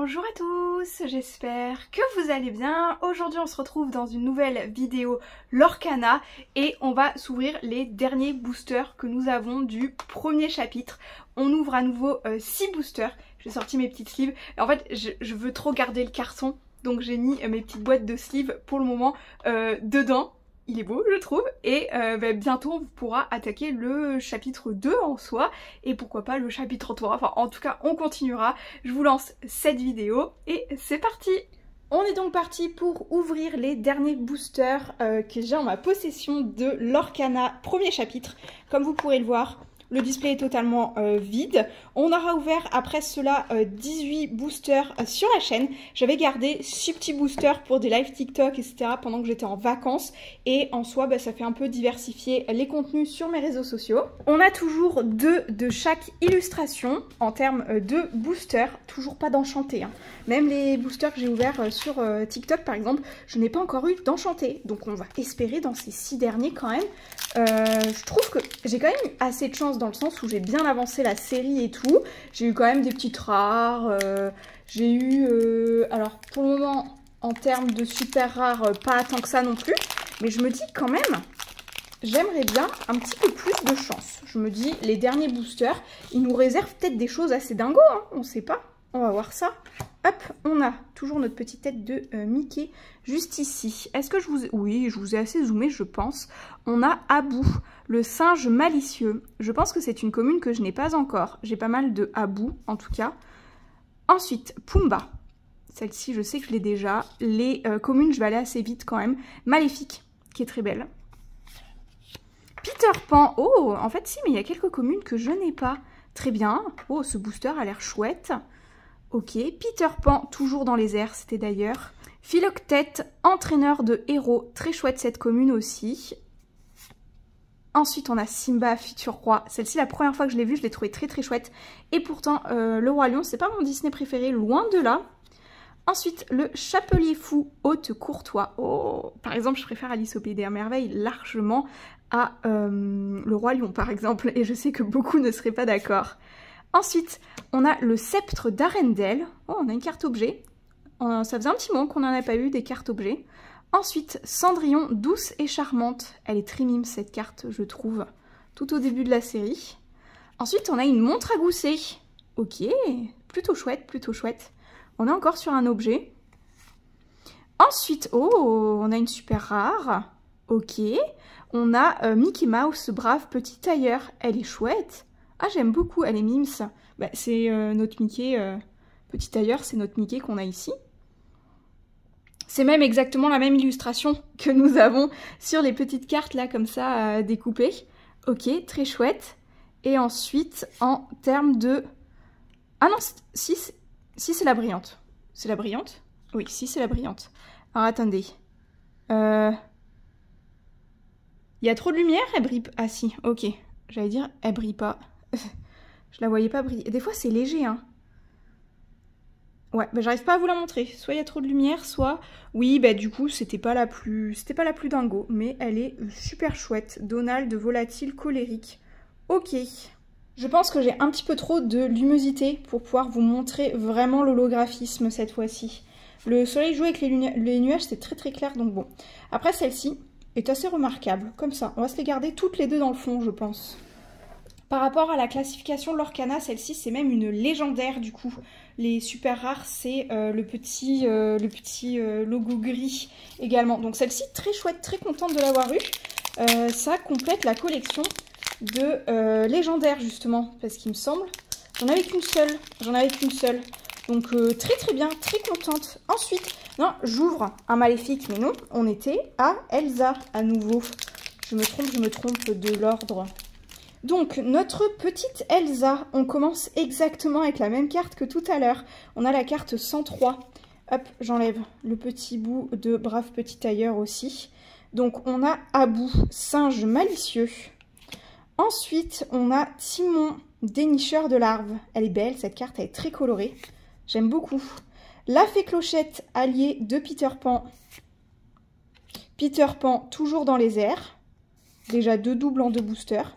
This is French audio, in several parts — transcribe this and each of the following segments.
Bonjour à tous, j'espère que vous allez bien. Aujourd'hui on se retrouve dans une nouvelle vidéo Lorcana et on va s'ouvrir les derniers boosters que nous avons du premier chapitre. On ouvre à nouveau 6 boosters, j'ai sorti mes petites sleeves. En fait je veux trop garder le carton, donc j'ai mis mes petites boîtes de sleeves pour le moment dedans. Il est beau je trouve et bientôt on pourra attaquer le chapitre 2 en soi et pourquoi pas le chapitre 3, enfin en tout cas on continuera. Je vous lance cette vidéo et c'est parti. On est donc parti pour ouvrir les derniers boosters que j'ai en ma possession de Lorcana premier chapitre. Comme vous pourrez le voir, le display est totalement vide. On aura ouvert après cela 18 boosters sur la chaîne. J'avais gardé 6 petits boosters pour des lives TikTok, etc. pendant que j'étais en vacances. Et en soi, ça fait un peu diversifier les contenus sur mes réseaux sociaux. On a toujours 2 de chaque illustration en termes de boosters. Toujours pas d'enchanté, hein. Même les boosters que j'ai ouverts sur TikTok par exemple, je n'ai pas encore eu d'enchanté. Donc on va espérer dans ces 6 derniers quand même. Je trouve que j'ai quand même eu assez de chance dans le sens où j'ai bien avancé la série et tout. J'ai eu quand même des petites rares. J'ai eu... alors pour le moment, en termes de super rares, pas tant que ça non plus. Mais je me dis quand même, j'aimerais bien un petit peu plus de chance. Je me dis, les derniers boosters, ils nous réservent peut-être des choses assez dingos, hein, on sait pas. On va voir ça. Hop, on a toujours notre petite tête de Mickey juste ici. Est-ce que je vous ai... Oui, je vous ai assez zoomé, je pense. On a Abu, le singe malicieux. Je pense que c'est une commune que je n'ai pas encore. J'ai pas mal de Abu, en tout cas. Ensuite, Pumba. Celle-ci, je sais que je l'ai déjà. Les communes, je vais aller assez vite quand même. Maléfique, qui est très belle. Peter Pan. Oh, en fait, si, mais il y a quelques communes que je n'ai pas. Très bien. Oh, ce booster a l'air chouette. Ok, Peter Pan, toujours dans les airs, c'était d'ailleurs. Philoctète, entraîneur de héros, très chouette cette commune aussi. Ensuite, on a Simba, futur roi. Celle-ci, la première fois que je l'ai vue, je l'ai trouvée très très chouette. Et pourtant, le Roi Lion, c'est pas mon Disney préféré, loin de là. Ensuite, le Chapelier fou, hôte courtois. Oh, par exemple, je préfère Alice au Pays des Merveilles largement à le Roi Lion, par exemple. Et je sais que beaucoup ne seraient pas d'accord. Ensuite, on a le sceptre d'Arendelle. Oh, on a une carte objet. Ça faisait un petit moment qu'on n'en a pas eu des cartes objets. Ensuite, Cendrillon, douce et charmante. Elle est très mime cette carte, je trouve, tout au début de la série. Ensuite, on a une montre à gousset. Ok, plutôt chouette, plutôt chouette. On est encore sur un objet. Ensuite, oh, on a une super rare. Ok, on a Mickey Mouse, brave petit tailleur. Elle est chouette. Ah, j'aime beaucoup, elle est mimes. Bah, c'est notre Mickey, petit tailleur, c'est notre Mickey qu'on a ici. C'est même exactement la même illustration que nous avons sur les petites cartes là, comme ça, découpées. Ok, très chouette. Et ensuite, en termes de... Ah non, si c'est la brillante. C'est la brillante? Oui, si c'est la brillante. Alors attendez. Il y a trop de lumière, elle brille... Ah si, ok. J'allais dire, elle brille pas. Je la voyais pas briller. Des fois, c'est léger, hein. Ouais, bah, j'arrive pas à vous la montrer. Soit il y a trop de lumière, soit... Oui, bah du coup, c'était pas la plus dingo. Mais elle est super chouette. Donald, volatile, colérique. Ok. Je pense que j'ai un petit peu trop de luminosité pour pouvoir vous montrer vraiment l'holographisme cette fois-ci. Le soleil joue avec les nuages, c'est très très clair, donc bon. Après, celle-ci est assez remarquable. Comme ça, on va se les garder toutes les deux dans le fond, je pense. Par rapport à la classification de Lorcana, celle-ci c'est même une légendaire du coup. Les super rares c'est le petit logo gris également. Donc celle-ci très chouette, très contente de l'avoir eu. Ça complète la collection de légendaires justement. Parce qu'il me semble, j'en avais qu'une seule. Donc très très bien, très contente. Ensuite, non, j'ouvre un Maléfique, mais non, on était à Elsa à nouveau. Je me trompe de l'ordre. Donc, notre petite Elsa, on commence exactement avec la même carte que tout à l'heure. On a la carte 103. Hop, j'enlève le petit bout de brave petit tailleur aussi. Donc, on a Abu, singe malicieux. Ensuite, on a Timon, dénicheur de larves. Elle est belle, cette carte, elle est très colorée. J'aime beaucoup. La fée clochette, alliée de Peter Pan. Peter Pan, toujours dans les airs. Déjà 2 doubles en 2 boosters.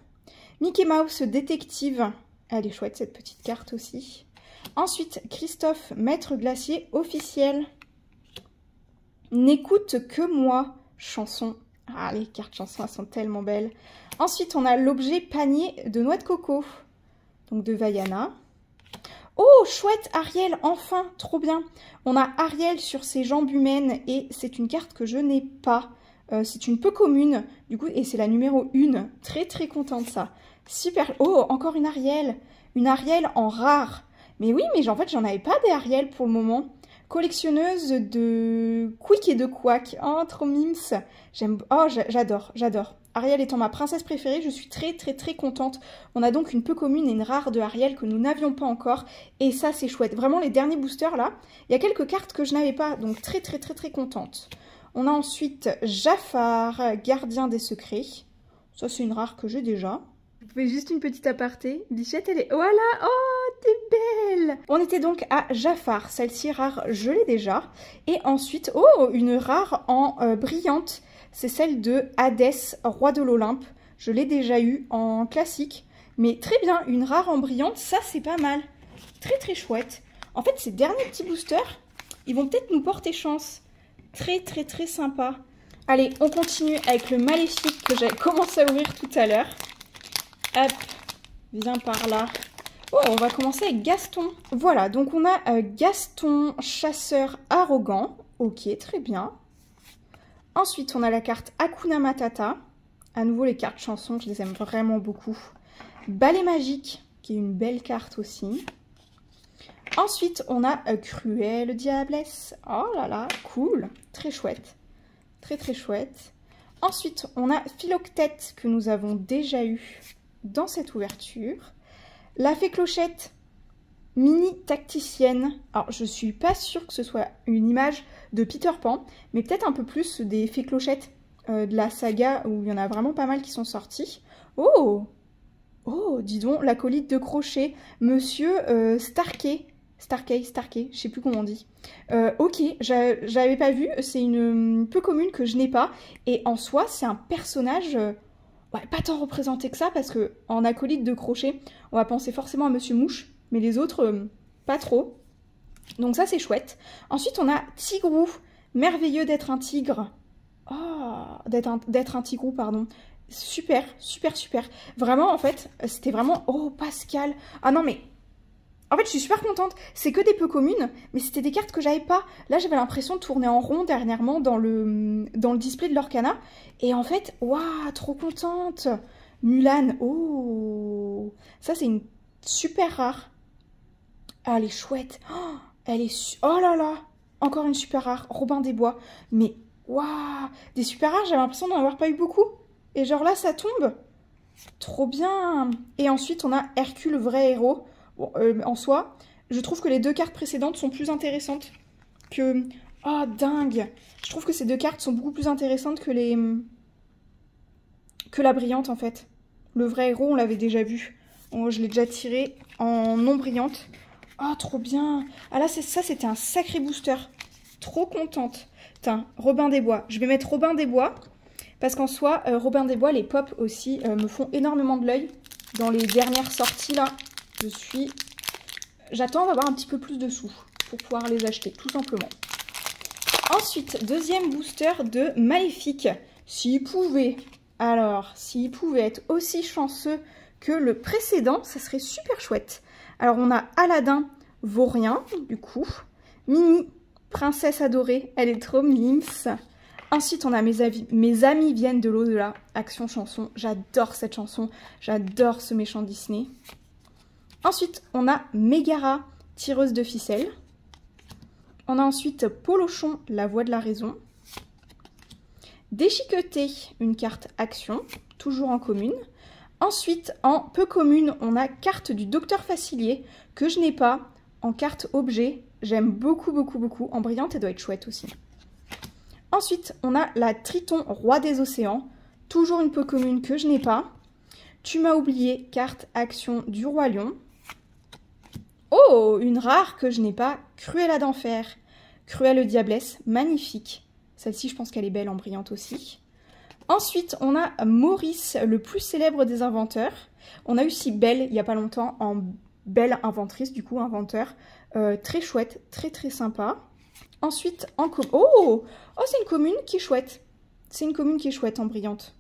Mickey Mouse détective, elle est chouette cette petite carte aussi. Ensuite, Christophe, maître glacier officiel. N'écoute que moi, chanson. Ah, les cartes chansons, elles sont tellement belles. Ensuite, on a l'objet panier de noix de coco. Donc de Vaiana. Oh, chouette, Ariel, enfin, trop bien. On a Ariel sur ses jambes humaines et c'est une carte que je n'ai pas. C'est une peu commune, du coup, et c'est la numéro 1. Très, très contente de ça. Super. Oh, encore une Ariel. Une Ariel en rare. Mais oui, mais en fait, j'en avais pas des Ariel pour le moment. Collectionneuse de Quick et de Quack. Oh, trop mimes. J'aime. Oh, j'adore, j'adore. Ariel étant ma princesse préférée, je suis très très très contente. On a donc une peu commune et une rare de Ariel que nous n'avions pas encore. Et ça, c'est chouette. Vraiment, les derniers boosters, là, il y a quelques cartes que je n'avais pas. Donc, très très très très contente. On a ensuite Jafar, gardien des secrets. Ça, c'est une rare que j'ai déjà. Vous pouvez juste une petite aparté. Bichette, elle est... Voilà. Oh, t'es belle. On était donc à Jafar. Celle-ci, rare, je l'ai déjà. Et ensuite, oh, une rare en brillante. C'est celle de Hadès, roi de l'Olympe. Je l'ai déjà eu en classique. Mais très bien, une rare en brillante, ça c'est pas mal. Très très chouette. En fait, ces derniers petits boosters, ils vont peut-être nous porter chance. Très très très sympa. Allez, on continue avec le maléfique que j'avais commencé à ouvrir tout à l'heure. Hop, viens par là. Oh, on va commencer avec Gaston. Voilà, donc on a Gaston, chasseur arrogant. Ok, très bien. Ensuite, on a la carte Hakuna Matata. À nouveau, les cartes chansons, je les aime vraiment beaucoup. Balai magique, qui est une belle carte aussi. Ensuite, on a Cruelle Diablesse. Oh là là, cool. Très chouette. Très très chouette. Ensuite, on a Philoctète, que nous avons déjà eu dans cette ouverture. La Fée Clochette, mini tacticienne. Alors, je suis pas sûre que ce soit une image de Peter Pan, mais peut-être un peu plus des Fées Clochettes de la saga où il y en a vraiment pas mal qui sont sortis. Oh! Oh, dis donc, l'acolyte de crochet, Monsieur Starkey, je sais plus comment on dit. Ok, j'avais pas vu, c'est une peu commune que je n'ai pas, et en soi, c'est un personnage... ouais, pas tant représenté que ça, parce que en acolyte de crochet, on va penser forcément à Monsieur Mouche, mais les autres, pas trop. Donc ça, c'est chouette. Ensuite, on a Tigrou, merveilleux d'être un tigre. Oh, d'être un tigrou, pardon. Super, super, super. Vraiment, en fait, c'était vraiment... Oh, Pascal. Ah non, mais... En fait, je suis super contente. C'est que des peu communes, mais c'était des cartes que j'avais pas. Là, j'avais l'impression de tourner en rond dernièrement dans le display de l'Orcana. Et en fait, waouh, trop contente. Mulan, oh. Ça, c'est une super rare. Ah, elle est chouette. Oh, elle est... Oh là là. Encore une super rare. Robin des Bois. Mais, waouh. Des super rares, j'avais l'impression d'en avoir pas eu beaucoup. Et genre là, ça tombe. Trop bien. Et ensuite, on a Hercule, vrai héros. Bon, en soi, je trouve que les deux cartes précédentes sont plus intéressantes que... Oh, dingue. Je trouve que ces deux cartes sont beaucoup plus intéressantes que les... que la brillante, en fait. Le vrai héros, on l'avait déjà vu. Oh, je l'ai déjà tiré en non brillante. Oh, trop bien. Ah là, ça, c'était un sacré booster. Trop contente. Putain, Robin des Bois. Je vais mettre Robin des Bois. Parce qu'en soi, Robin des Bois, les pops aussi, me font énormément de l'œil. Dans les dernières sorties, là, j'attends d'avoir un petit peu plus de sous pour pouvoir les acheter, tout simplement. Ensuite, deuxième booster de Maléfique. S'il pouvait, alors, s'il pouvait être aussi chanceux que le précédent, ça serait super chouette. Alors, on a Aladdin, Vaurien, du coup. Mini, princesse adorée, elle est trop mimes. Ensuite, on a mes amis viennent de l'au-delà, Action chanson. J'adore cette chanson, j'adore ce méchant Disney. Ensuite, on a Mégara, tireuse de ficelles. On a ensuite Polochon, la voix de la raison. Déchiqueté, une carte action, toujours en commune. Ensuite, en peu commune, on a carte du Docteur Facilier, que je n'ai pas. En carte objet, j'aime beaucoup, beaucoup, beaucoup. En brillante, elle doit être chouette aussi. Ensuite, on a la Triton, roi des océans. Toujours une peu commune que je n'ai pas. Tu m'as oublié, carte action du Roi Lion. Oh, une rare que je n'ai pas, Cruella d'enfer. Cruelle Diablesse, magnifique. Celle-ci, je pense qu'elle est belle en brillante aussi. Ensuite, on a Maurice, le plus célèbre des inventeurs. On a eu si belle, il n'y a pas longtemps, en belle inventrice, du coup, inventeur. Très chouette, très sympa. Ensuite, oh, c'est une commune qui est chouette. C'est une commune qui est chouette en brillante.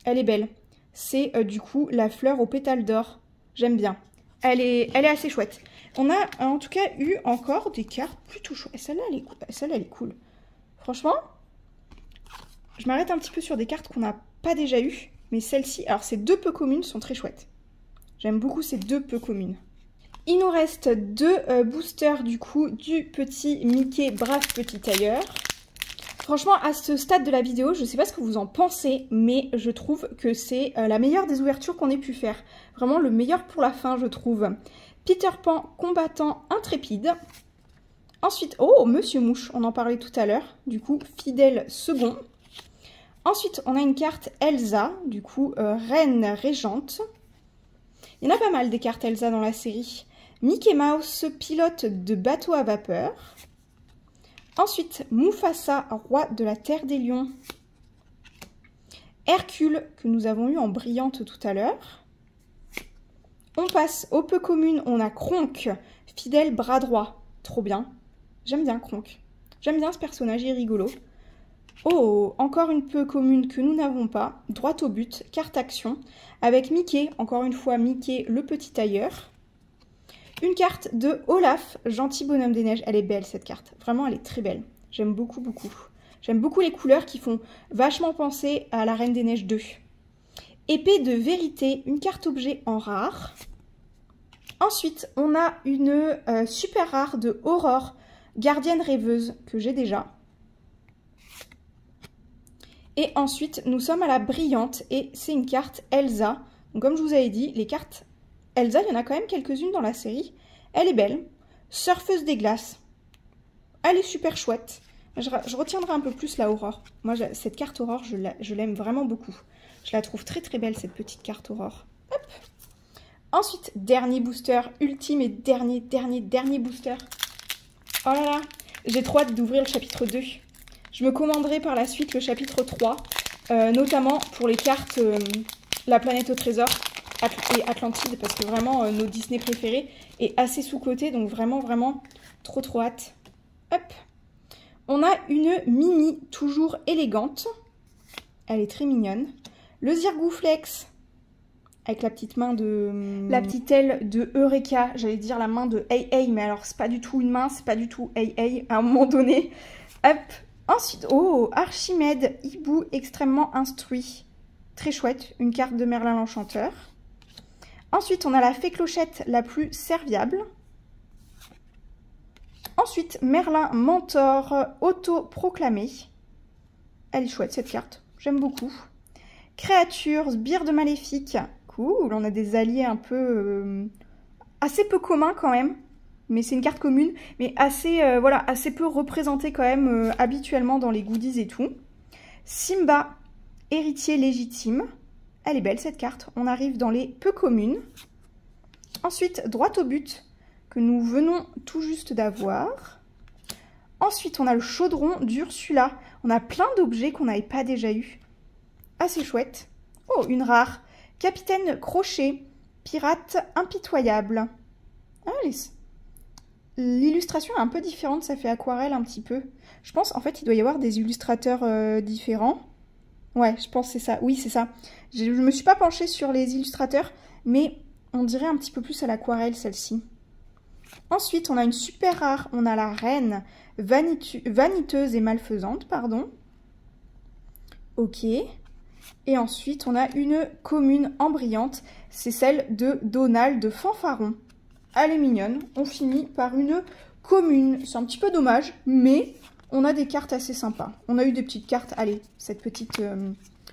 Elle est belle. C'est du coup la fleur aux pétales d'or. J'aime bien. Elle est assez chouette. On a en tout cas eu encore des cartes plutôt chouettes. Celle-là, elle est cool. Franchement, je m'arrête un petit peu sur des cartes qu'on n'a pas déjà eues. Mais celles-ci, alors ces deux peu communes sont très chouettes. J'aime beaucoup ces deux peu communes. Il nous reste deux boosters du coup du petit Mickey Brave Petit Tailleur. Franchement, à ce stade de la vidéo, je ne sais pas ce que vous en pensez, mais je trouve que c'est la meilleure des ouvertures qu'on ait pu faire. Vraiment le meilleur pour la fin, je trouve. Peter Pan, combattant intrépide. Ensuite, oh, Monsieur Mouche, on en parlait tout à l'heure, du coup, fidèle second. Ensuite, on a une carte Elsa, du coup, reine régente. Il y en a pas mal des cartes Elsa dans la série. Mickey Mouse, pilote de bateau à vapeur. Ensuite, Mufasa, roi de la Terre des Lions. Hercule, que nous avons eu en brillante tout à l'heure. On passe aux peu communes. On a Kronk, fidèle bras droit. Trop bien. J'aime bien Kronk. J'aime bien ce personnage, il est rigolo. Oh, encore une peu commune que nous n'avons pas. Droit au but, carte action. Avec Mickey, encore une fois Mickey, le petit tailleur. Une carte de Olaf, gentil bonhomme des neiges. Elle est belle cette carte. Vraiment, elle est très belle. J'aime beaucoup. J'aime beaucoup les couleurs qui font vachement penser à la Reine des Neiges 2. Épée de vérité, une carte objet en rare. Ensuite, on a une super rare de Aurore, gardienne rêveuse, que j'ai déjà. Et ensuite, nous sommes à la brillante et c'est une carte Elsa. Donc, comme je vous avais dit, les cartes Elsa, il y en a quand même quelques-unes dans la série. Elle est belle. Surfeuse des glaces. Elle est super chouette. Je retiendrai un peu plus la Aurore. Moi, cette carte Aurore, je l'aime vraiment beaucoup. Je la trouve très belle, cette petite carte Aurore. Hop. Ensuite, dernier booster, ultime et dernier booster. Oh là là, j'ai trop hâte d'ouvrir le chapitre 2. Je me commanderai par la suite le chapitre 3, notamment pour les cartes La planète au trésor et Atlantide, parce que vraiment, nos Disney préférés est assez sous-coté, donc vraiment, trop hâte. Hop. On a une Mini, toujours élégante. Elle est très mignonne. Le Zirgouflex, avec la petite main de... La petite aile de Eureka, j'allais dire la main de Hey, mais alors c'est pas du tout une main, c'est pas du tout Hey, à un moment donné. Hop. Ensuite, oh, Archimède, hibou extrêmement instruit. Très chouette, une carte de Merlin l'Enchanteur. Ensuite, on a la fée clochette la plus serviable. Ensuite, Merlin Mentor, autoproclamé. Elle est chouette cette carte, j'aime beaucoup. Créature, sbire de maléfique. Cool, on a des alliés un peu... assez peu communs quand même. Mais c'est une carte commune, mais assez, assez peu représentée quand même habituellement dans les goodies et tout. Simba, héritier légitime. Elle est belle cette carte. On arrive dans les peu communes. Ensuite, droit au but, que nous venons tout juste d'avoir. Ensuite, on a le chaudron d'Ursula. On a plein d'objets qu'on n'avait pas déjà eu. Assez chouette. Oh, une rare. Capitaine Crochet, pirate impitoyable. Ah, l'illustration est un peu différente, ça fait aquarelle un petit peu. Je pense, en fait, il doit y avoir des illustrateurs différents. Ouais, je pense que c'est ça. Oui, c'est ça. Je ne me suis pas penchée sur les illustrateurs, mais on dirait un petit peu plus à l'aquarelle, celle-ci. Ensuite, on a une super rare. On a la reine vaniteuse et malfaisante, pardon. Ok. Et ensuite, on a une commune en brillante. C'est celle de Donald de Fanfaron. Elle est mignonne. On finit par une commune. C'est un petit peu dommage, mais on a des cartes assez sympas. On a eu des petites cartes. Allez, cette petite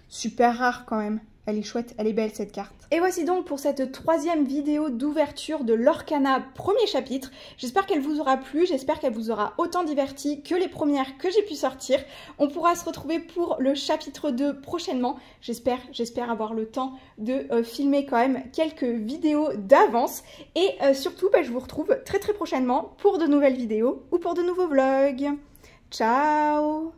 super rare quand même. Elle est chouette, elle est belle cette carte. Et voici donc pour cette troisième vidéo d'ouverture de l'Orcana premier chapitre. J'espère qu'elle vous aura plu, j'espère qu'elle vous aura autant diverti que les premières que j'ai pu sortir. On pourra se retrouver pour le chapitre 2 prochainement. J'espère avoir le temps de filmer quand même quelques vidéos d'avance. Et surtout, je vous retrouve très prochainement pour de nouvelles vidéos ou pour de nouveaux vlogs. Ciao!